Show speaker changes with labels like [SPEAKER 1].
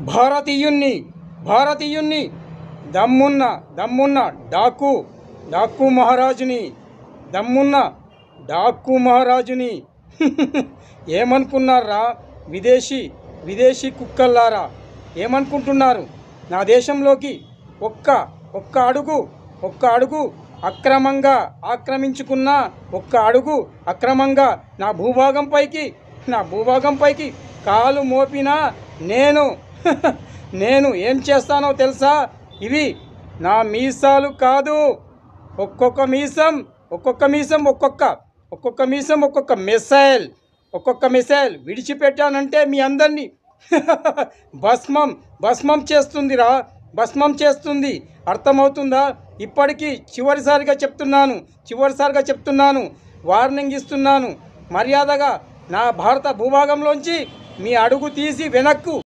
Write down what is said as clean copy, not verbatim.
[SPEAKER 1] భారతీయుణ్ణి భారతీయుణ్ణి దమ్మున్న డాకు మహారాజుని దమ్మున్న డాకు మహారాజుని ఏమనుకున్నారా విదేశీ కుక్కల్లారా? ఏమనుకుంటున్నారు? నా దేశంలోకి ఒక్క అడుగు అక్రమంగా ఆక్రమించుకున్న ఒక్క అడుగు అక్రమంగా నా భూభాగంపైకి కాలు మోపినా నేను ఏం చేస్తానో తెలుసా? ఇవి నా మీసాలు కాదు. ఒక్కొక్క మీసం ఒక్కొక్క మిసైల్ విడిచిపెట్టానంటే మీ అందరినీ భస్మం చేస్తుంది. అర్థమవుతుందా? ఇప్పటికీ చివరిసారిగా చెప్తున్నాను, వార్నింగ్ ఇస్తున్నాను. మర్యాదగా నా భారత భూభాగంలోంచి మీ అడుగు తీసి వెనక్కు